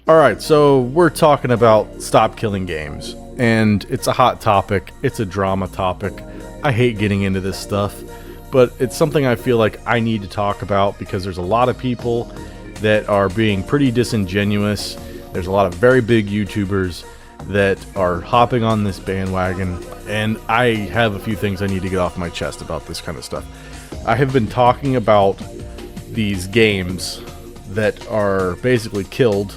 All right, so we're talking about stop killing games, and it's a hot topic. It's a drama topic. I hate getting into this stuff, but it's something I feel like I need to talk about because there's a lot of people that are being pretty disingenuous. There's a lot of very big YouTubers that are hopping on this bandwagon, and I have a few things I need to get off my chest about this kind of stuff. I have been talking about these games that are basically killed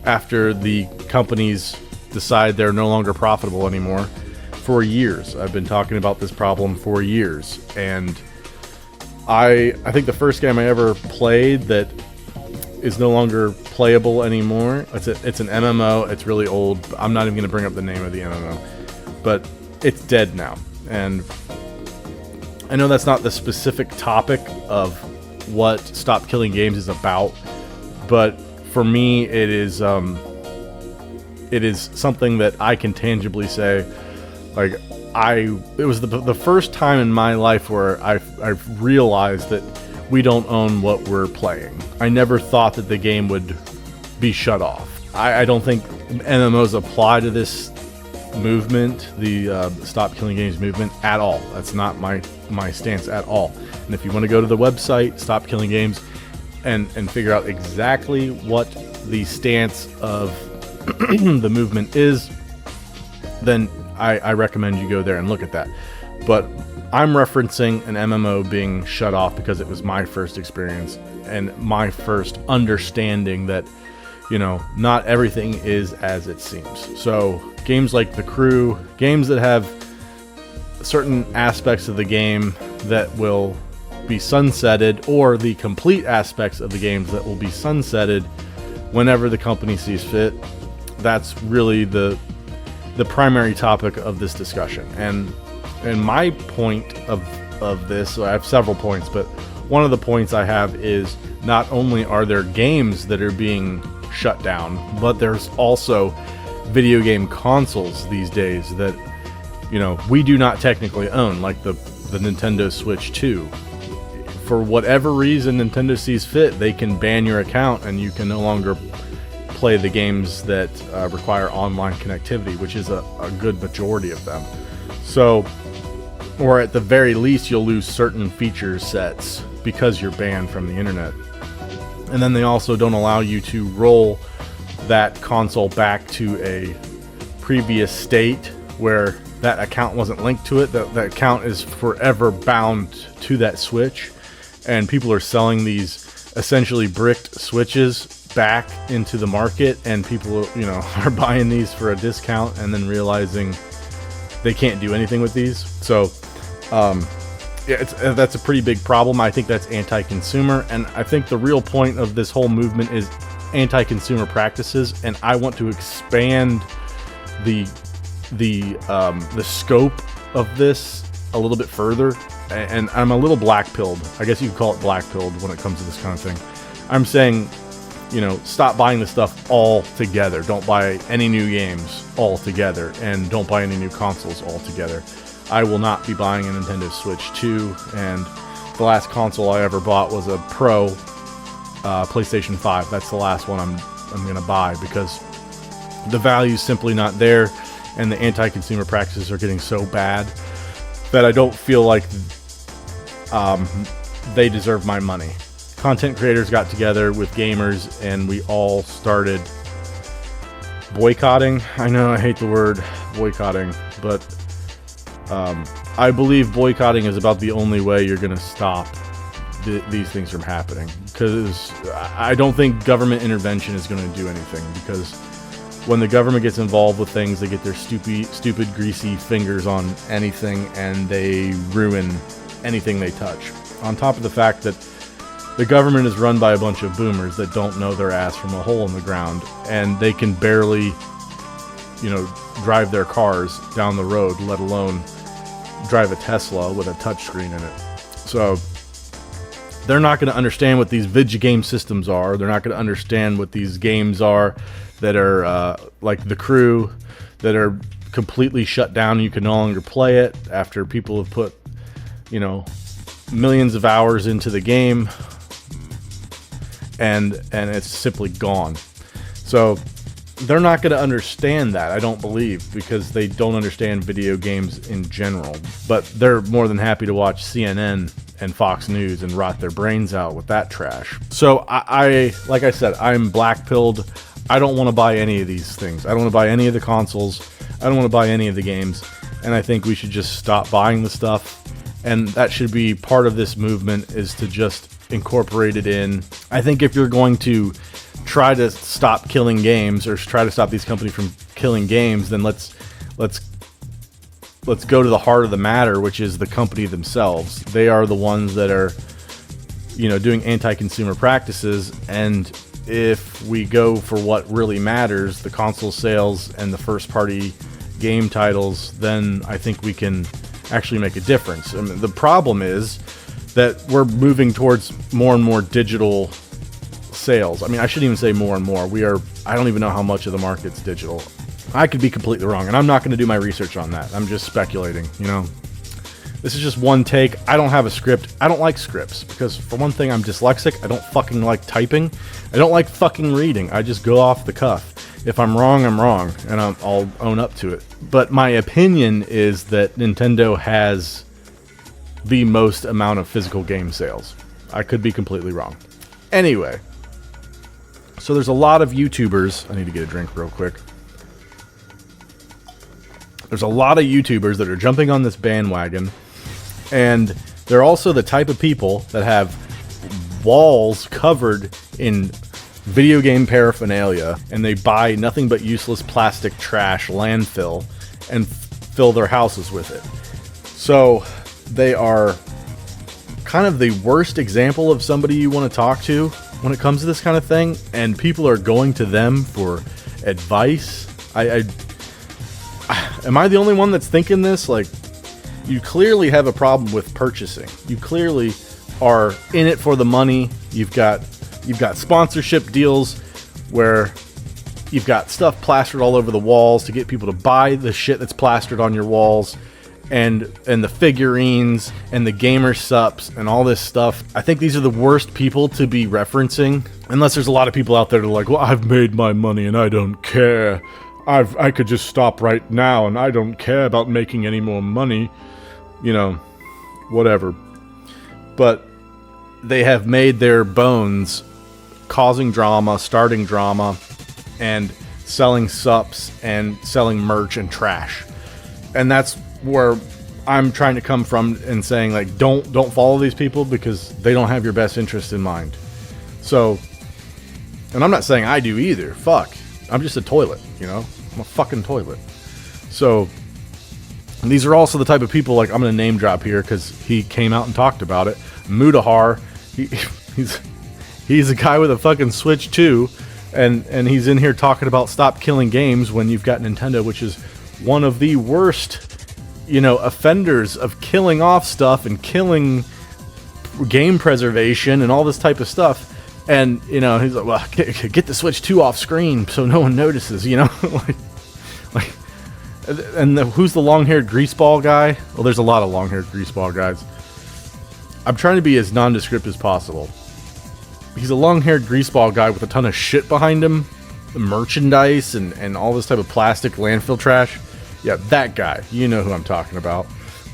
after the companies decide they're no longer profitable anymore for years. I've been talking about this problem for years, and I think the first game I ever played that is no longer playable anymore, it's an MMO. It's really old. I'm not even going to bring up the name of the MMO, but it's dead now. And I know that's not the specific topic of what Stop Killing Games is about, but for me, it is something that I can tangibly say, like, it was the first time in my life where I've realized that we don't own what we're playing. I never thought that the game would be shut off. I don't think MMOs apply to this movement, the Stop Killing Games movement, at all. That's not my stance at all. And if you want to go to the website, Stop Killing Games, and figure out exactly what the stance of the movement is, then I recommend you go there and look at that. But I'm referencing an MMO being shut off because it was my first experience and my first understanding that, not everything is as it seems. So games like The Crew, games that have certain aspects of the game that will be sunsetted, or the complete aspects of the games that will be sunsetted whenever the company sees fit. That's really the primary topic of this discussion. And my point of this, so I have several points, but one of the points I have is not only are there games that are being shut down, but there's also video game consoles these days that, we do not technically own, like the Nintendo Switch 2. For whatever reason Nintendo sees fit, they can ban your account and you can no longer play the games that require online connectivity, which is a good majority of them. So, or at the very least, you'll lose certain feature sets because you're banned from the internet. And then they also don't allow you to roll that console back to a previous state where that account wasn't linked to it. That account is forever bound to that Switch. And people are selling these essentially bricked Switches back into the market, and people, are buying these for a discount and then realizing they can't do anything with these. So, that's a pretty big problem. I think that's anti-consumer, and I think the real point of this whole movement is anti-consumer practices. And I want to expand the scope of this a little bit further. And I'm a little black-pilled. I guess you could call it black-pilled when it comes to this kind of thing. I'm saying, stop buying this stuff altogether. Don't buy any new games altogether, and don't buy any new consoles altogether. I will not be buying a Nintendo Switch 2, and the last console I ever bought was a Pro PlayStation 5. That's the last one I'm going to buy, because the value's simply not there, and the anti-consumer practices are getting so bad that I don't feel like they deserve my money. Content creators got together with gamers, and we all started boycotting. I know I hate the word boycotting, but I believe boycotting is about the only way you're going to stop these things from happening. Because I don't think government intervention is going to do anything, because when the government gets involved with things, they get their stupid greasy fingers on anything, and they ruin anything they touch. On top of the fact that the government is run by a bunch of boomers that don't know their ass from a hole in the ground, and they can barely, drive their cars down the road, let alone drive a Tesla with a touchscreen in it. So they're not going to understand what these video game systems are. They're not going to understand what these games are that are like The Crew, that are completely shut down. You can no longer play it after people have put, millions of hours into the game. and it's simply gone. So they're not going to understand that, I don't believe, because they don't understand video games in general. But they're more than happy to watch CNN and Fox News and rot their brains out with that trash. So I like I said, I'm black-pilled. I don't want to buy any of these things. I don't want to buy any of the consoles. I don't want to buy any of the games. And I think we should just stop buying the stuff. And that should be part of this movement, is to just incorporate it in. I think if you're going to try to stop killing games, or try to stop these companies from killing games, then let's go to the heart of the matter, which is the company themselves. They are the ones that are, doing anti-consumer practices. And if we go for what really matters, the console sales and the first-party game titles, then I think we can actually make a difference. I mean, the problem is that we're moving towards more and more digital sales. I mean, I shouldn't even say more and more. I don't even know how much of the market's digital. I could be completely wrong, and I'm not going to do my research on that. I'm just speculating, This is just one take. I don't have a script. I don't like scripts because, for one thing, I'm dyslexic. I don't fucking like typing. I don't like fucking reading. I just go off the cuff. If I'm wrong, I'm wrong, and I'll own up to it. But my opinion is that Nintendo has the most amount of physical game sales. I could be completely wrong. Anyway, so there's a lot of YouTubers. I need to get a drink real quick. There's a lot of YouTubers that are jumping on this bandwagon, and they're also the type of people that have walls covered in video game paraphernalia, and they buy nothing but useless plastic trash landfill and fill their houses with it. So they are kind of the worst example of somebody you want to talk to when it comes to this kind of thing, and people are going to them for advice. Am I the only one that's thinking this? Like, you clearly have a problem with purchasing. You clearly are in it for the money. You've got sponsorship deals where you've got stuff plastered all over the walls to get people to buy the shit that's plastered on your walls, and the figurines and the gamer sups and all this stuff. I think these are the worst people to be referencing, unless there's a lot of people out there that are like, well, I've made my money and I don't care. I could just stop right now and I don't care about making any more money. Whatever. But they have made their bones causing drama, starting drama, and selling sups and selling merch and trash. And that's where I'm trying to come from and saying, like, don't follow these people because they don't have your best interest in mind. So, and I'm not saying I do either. Fuck. I'm just a toilet, I'm a fucking toilet. So, these are also the type of people, like, I'm going to name drop here because he came out and talked about it. Mutahar, he's a guy with a fucking Switch 2, and he's in here talking about stop killing games when you've got Nintendo, which is one of the worst, offenders of killing off stuff and killing game preservation and all this type of stuff. And, he's like, well, get the Switch 2 off screen so no one notices, And who's the long-haired greaseball guy? Well, there's a lot of long-haired greaseball guys. I'm trying to be as nondescript as possible. He's a long-haired greaseball guy with a ton of shit behind him, merchandise and all this type of plastic landfill trash. Yeah, that guy. You know who I'm talking about.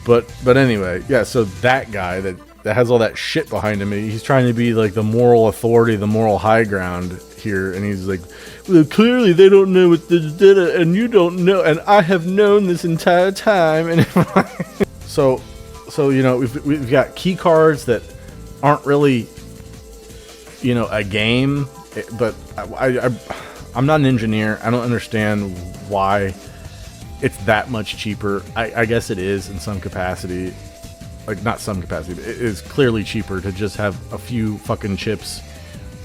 But anyway, yeah, so that guy that has all that shit behind him, he's trying to be like the moral authority, the moral high ground here, and he's like, well, clearly they don't know what they did, and you don't know, and I have known this entire time. And so we've got key cards that aren't really a game, but I'm not an engineer. I don't understand why it's that much cheaper. I guess it is in some capacity. Like, not some capacity, but it is clearly cheaper to just have a few fucking chips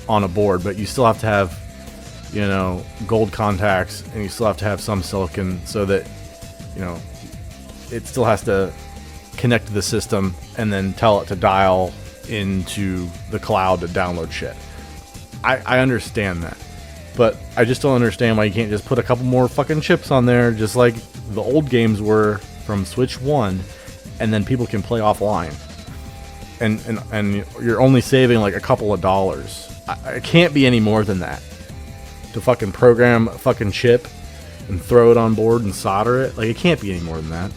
on a board, but you still have to have, gold contacts, and you still have to have some silicon so that, it still has to connect to the system and then tell it to dial into the cloud to download shit. I understand that, but I just don't understand why you can't just put a couple more fucking chips on there, just like the old games were from Switch 1, and then people can play offline. And you're only saving like a couple of dollars. it can't be any more than that. To fucking program a fucking chip and throw it on board and solder it, like, it can't be any more than that.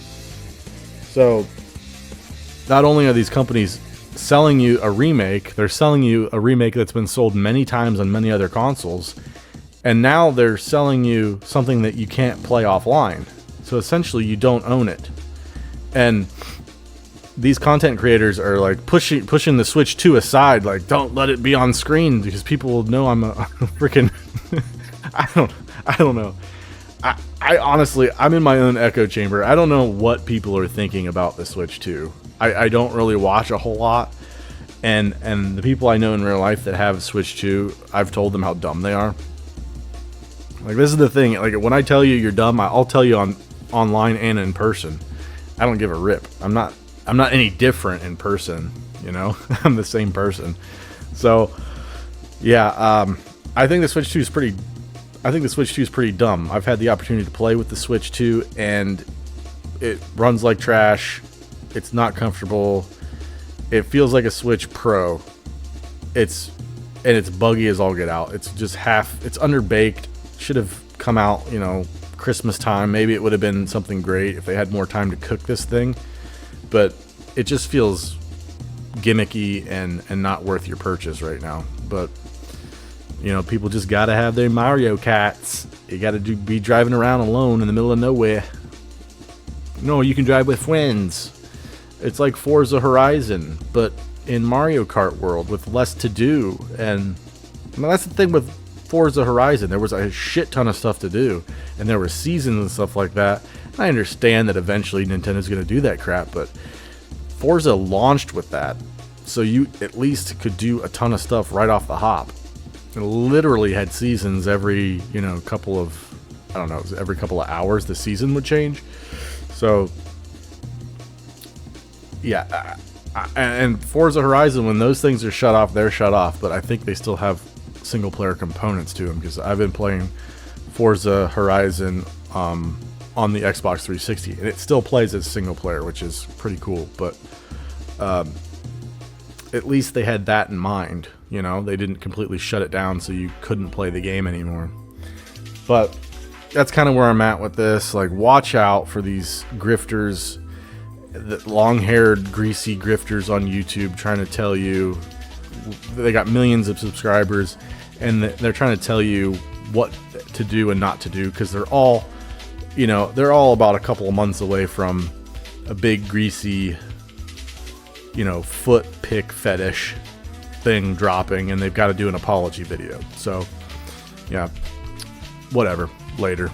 So, not only are these companies selling you a remake, they're selling you a remake that's been sold many times on many other consoles, and now they're selling you something that you can't play offline. So essentially, you don't own it. And these content creators are like pushing the Switch 2 aside, like, don't let it be on screen because people will know I'm a freaking I don't know. I honestly, I'm in my own echo chamber. I don't know what people are thinking about the Switch 2. I don't really watch a whole lot, and the people I know in real life that have Switch 2, I've told them how dumb they are. Like, this is the thing, like, when I tell you you're dumb, I'll tell you online and in person. I don't give a rip. I'm not any different in person, you know? I'm the same person. So, yeah, I think the Switch 2 is pretty dumb. I've had the opportunity to play with the Switch 2, and it runs like trash. It's not comfortable. It feels like a Switch Pro. It's buggy as all get out. It's just it's underbaked. Should have come out, you know, Christmas time. Maybe it would have been something great if they had more time to cook this thing. But it just feels gimmicky and not worth your purchase right now. But, you know, people just gotta have their Mario Karts. You gotta be driving around alone in the middle of nowhere. No, you can drive with friends. It's like Forza Horizon, but in Mario Kart world with less to do. And that's the thing with Forza Horizon. There was a shit ton of stuff to do, and there were seasons and stuff like that. And I understand that eventually Nintendo's going to do that crap, but Forza launched with that, so you at least could do a ton of stuff right off the hop. It literally had seasons every, you know, every couple of hours the season would change. So yeah, and Forza Horizon, when those things are shut off, they're shut off, but I think they still have single player components to them, because I've been playing Forza Horizon on the Xbox 360, and it still plays as single player, which is pretty cool. But at least they had that in mind, you know. They didn't completely shut it down so you couldn't play the game anymore. But that's kind of where I'm at with this. Like, watch out for these grifters, the long-haired, greasy grifters on YouTube trying to tell you they got millions of subscribers, and they're trying to tell you what to do and not to do, because they're all about a couple of months away from a big, greasy, you know, foot pick fetish thing dropping, and they've got to do an apology video. So, yeah, whatever. Later.